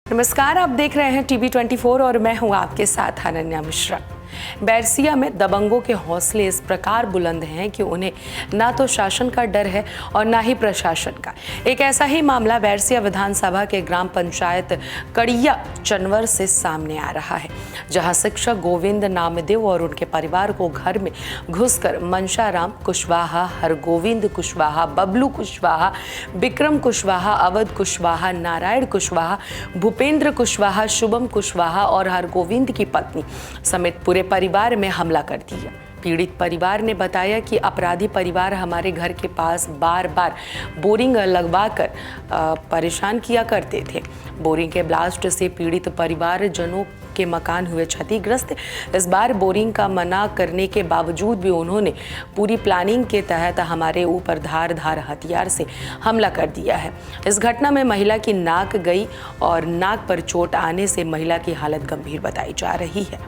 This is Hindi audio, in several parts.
नमस्कार, आप देख रहे हैं TV24 और मैं हूं आपके साथ अनन्या मिश्रा। बैरसिया में दबंगों के हौसले इस प्रकार बुलंद हैं कि उन्हें ना तो शासन का डर है और ना ही प्रशासन का। एक ऐसा ही मामला बैरसिया विधानसभा के ग्राम पंचायत कड़िया चनवर से सामने आ रहा है, जहां शिक्षक गोविंद नामदेव और उनके परिवार को घर में घुसकर मनशाराम कुशवाहा, हरगोविंद कुशवाहा, बबलू कुशवाहा, विक्रम कुशवाहा, अवध कुशवाहा, नारायण कुशवाहा, भूपेंद्र कुशवाहा, शुभम कुशवाहा और हरगोविंद की पत्नी समेत पूरे परिवार में हमला कर दिया। पीड़ित परिवार ने बताया कि अपराधी परिवार हमारे घर के पास बार बार बोरिंग लगवाकर परेशान किया करते थे। बोरिंग के ब्लास्ट से पीड़ित परिवारजनों के मकान हुए क्षतिग्रस्त। इस बार बोरिंग का मना करने के बावजूद भी उन्होंने पूरी प्लानिंग के तहत हमारे ऊपर धार हथियार से हमला कर दिया है। इस घटना में महिला की नाक गई और नाक पर चोट आने से महिला की हालत गंभीर बताई जा रही है।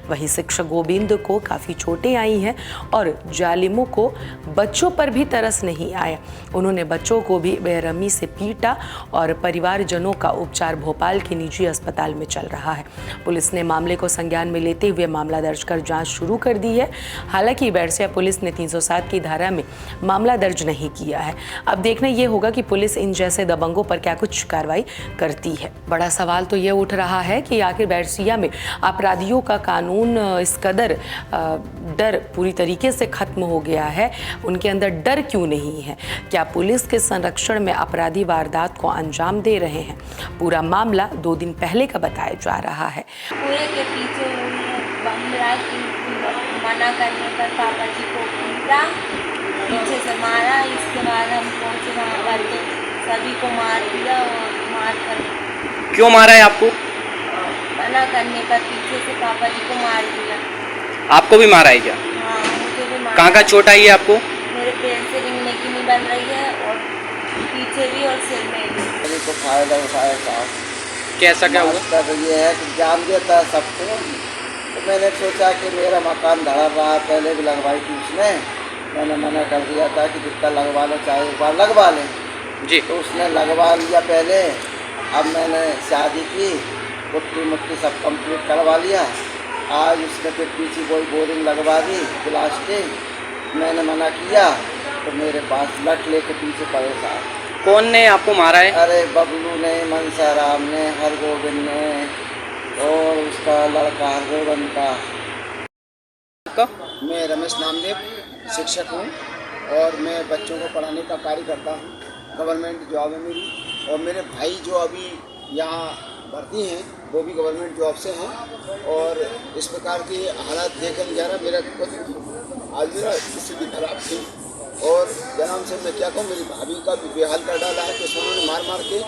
वहीं शिक्षक गोविंद को काफ़ी चोटें आई हैं और जालिमों को बच्चों पर भी तरस नहीं आया। उन्होंने बच्चों को भी बेरहमी से पीटा और परिवारजनों का उपचार भोपाल के निजी अस्पताल में चल रहा है। पुलिस ने मामले को संज्ञान में लेते हुए मामला दर्ज कर जांच शुरू कर दी है। हालांकि बैरसिया पुलिस ने 307 की धारा में मामला दर्ज नहीं किया है। अब देखना ये होगा कि पुलिस इन जैसे दबंगों पर क्या कुछ कार्रवाई करती है। बड़ा सवाल तो ये उठ रहा है कि आखिर बैरसिया में अपराधियों का कानून इस कदर डर पूरी तरीके से खत्म हो गया है, उनके अंदर डर क्यों नहीं है? क्या पुलिस के संरक्षण में अपराधी वारदात को अंजाम दे रहे हैं? पूरा मामला 2 दिन पहले का बताया जा रहा है। पूरे के पीछे मना करने पर पापा जी को पीटा, पीछे से मारा। इसके बाद हम पहुँचे वहाँ पर तो सभी को मार दिया और मार कर। क्यों मारा है आपको? मना करने पर पीछे से पापा जी को मार दिया। आपको भी मारा है क्या? हाँ, मुझे भी मारा। कहाँ चोट आई है आपको? मेरे पैर से रिंगने की नहीं बन रही है और पीछे भी और सिर में भी। अभी तो फायदा उठाया साहब। कैसा क्या हुआ? तो ये है कि जान देता है सबको। तो मैंने सोचा कि मेरा मकान धड़ा रहा, पहले भी लगवाई थी उसने। मैंने मना कर दिया था कि जितना लगवा लो चाहे एक बार लगवा लें जी। तो उसने लगवा लिया पहले। अब मैंने शादी की, पुट्टी मुट्टी सब कंप्लीट करवा लिया। आज उसने फिर पीछे कोई बोरिंग लगवा दी, प्लास्टिक। मैंने मना किया तो मेरे पास लट लेके पीछे पड़े साहब। कौन ने आपको मारा है? अरे बबलू ने, मनसाराम ने, हरगोविंद ने और उसका लड़का हरगोविंद का। मैं रमेश नामदेव शिक्षक हूँ और मैं बच्चों को पढ़ाने का कार्य करता हूँ। गवर्नमेंट जॉब है मेरी और मेरे भाई जो अभी यहाँ भर्ती हैं वो भी गवर्नमेंट जॉब से हैं। और इस प्रकार की हालात देखने नहीं जा रहा। मेरा खुद आज मेरा स्थिति खराब थी और जनाब से मैं क्या कहूँ, मेरी भाभी का भी बेहाल कर डाला है कि उन्होंने मार के।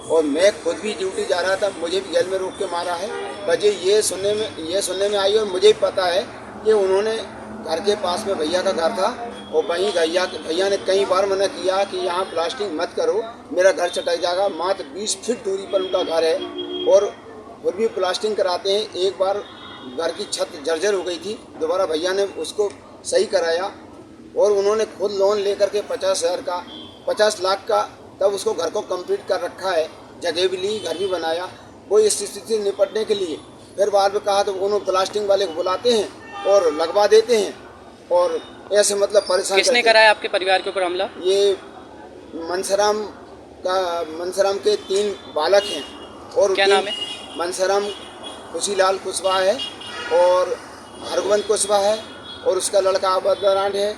और मैं खुद भी ड्यूटी जा रहा था, मुझे भी जेल में रोक के मारा है। वजह ये सुनने में आई और मुझे भी पता है कि उन्होंने घर के पास में भैया का घर था और वहीं भैया ने कई बार मना किया कि यहाँ प्लास्टिक मत करो, मेरा घर चटक जाएगा। मात्र 20 फीट दूरी पर उनका घर है और फिर भी प्लास्टिक कराते हैं। एक बार घर की छत जर्जर हो गई थी, दोबारा भैया ने उसको सही कराया और उन्होंने खुद लोन लेकर के 50 लाख का तब उसको घर को कंप्लीट कर रखा है। जगह भी ली, घर भी बनाया। वो इस स्थिति से निपटने के लिए फिर बाद में कहा तो उन्होंने प्लास्टिक वाले को बुलाते हैं और लगवा देते हैं और ऐसे मतलब परेशान। किसने कराया आपके परिवार के ऊपर हमला? ये मनसाराम के 3 बालक हैं। और क्या नाम है? मनसाराम खुशीलाल कुशवाहा है और हरगोविंद कुशवाहा है और उसका लड़का अवध है,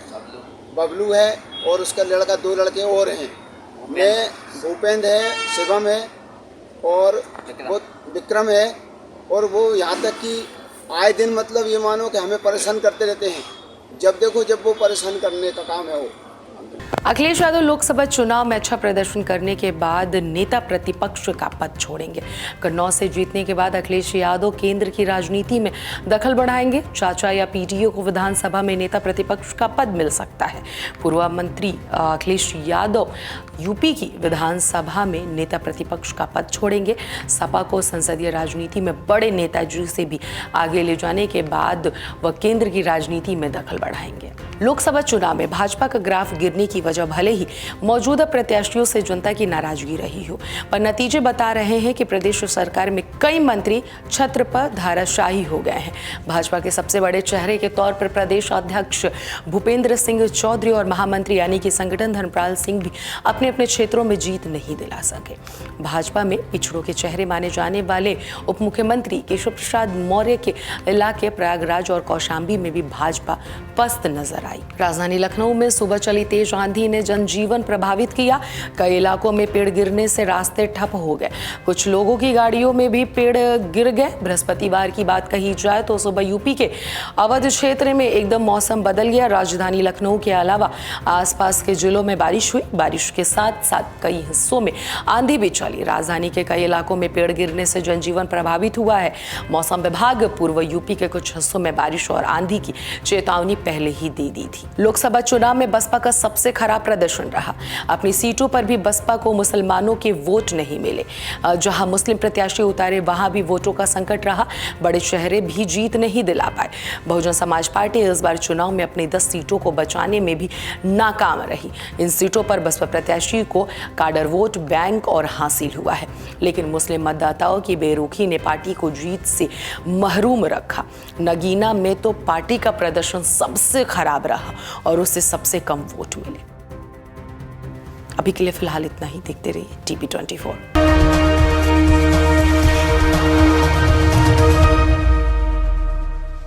बबलू है और उसका लड़का 2 लड़के और हैं। मैं भूपेंद्र है, शिवम है और वो विक्रम है। और वो यहाँ तक कि आए दिन मतलब ये मानो कि हमें परेशान करते रहते हैं। जब देखो जब वो परेशान करने का काम है वो। अखिलेश यादव लोकसभा चुनाव में अच्छा प्रदर्शन करने के बाद नेता प्रतिपक्ष का पद छोड़ेंगे। कन्नौज से जीतने के बाद अखिलेश यादव केंद्र की राजनीति में दखल बढ़ाएंगे। चाचा या पीडीओ को विधानसभा में नेता प्रतिपक्ष का पद मिल सकता है। पूर्व मंत्री अखिलेश यादव यूपी की विधानसभा में नेता प्रतिपक्ष का पद छोड़ेंगे। सपा को संसदीय राजनीति में बड़े नेताजी से भी आगे ले जाने के बाद वह केंद्र की राजनीति में दखल बढ़ाएंगे। लोकसभा चुनाव में भाजपा का ग्राफ गिरने की वजह भले ही मौजूदा प्रत्याशियों से जनता की नाराजगी रही हो, पर नतीजे बता रहे हैं कि प्रदेश सरकार में कई मंत्री छत्र पर धाराशाही हो गए हैं। भाजपा के सबसे बड़े चेहरे के तौर पर प्रदेश अध्यक्ष भूपेंद्र सिंह चौधरी और महामंत्री यानी कि संगठन धर्मपाल सिंह भी अपने अपने क्षेत्रों में जीत नहीं दिला सके। भाजपा में पिछड़ों के चेहरे माने जाने वाले उप मुख्यमंत्री केशव प्रसाद मौर्य के इलाके प्रयागराज और कौशाम्बी में भी भाजपा पस्त नजर आई। राजधानी लखनऊ में सुबह चली तेज आंधी ने जनजीवन प्रभावित किया। कई इलाकों में पेड़ गिरने से रास्ते ठप हो गए। कुछ लोगों की गाड़ियों में भी पेड़ गिर गए। बृहस्पतिवार की बात कही जाए तो सुबह यूपी के अवध क्षेत्र में एकदम मौसम बदल गया। राजधानी लखनऊ के अलावा आसपास के जिलों में बारिश हुई। बारिश के साथ साथ कई हिस्सों में आंधी भी चली। राजधानी के कई इलाकों में पेड़ गिरने से जनजीवन प्रभावित हुआ है। मौसम विभाग पूर्व यूपी के कुछ हिस्सों में बारिश और आंधी की चेतावनी पहले ही दे दी थी। लोकसभा चुनाव में बसपा का सबसे खराब प्रदर्शन रहा। अपनी सीटों पर भी बसपा को मुसलमानों के वोट नहीं मिले। जहां मुस्लिम प्रत्याशी उतारे वहां भी वोटों का संकट रहा। बड़े चेहरे भी जीत नहीं दिला पाए। बहुजन समाज पार्टी इस बार चुनाव में अपनी 10 सीटों को बचाने में भी नाकाम रही। इन सीटों पर बसपा प्रत्याशी को काडर वोट बैंक और हासिल हुआ है, लेकिन मुस्लिम मतदाताओं की बेरुखी ने पार्टी को जीत से महरूम रखा। नगीना में तो पार्टी का प्रदर्शन सबसे खराब रहा और उससे सबसे कम वोट मिले। अभी के लिए फिलहाल इतना ही। देखते रहिए TP24।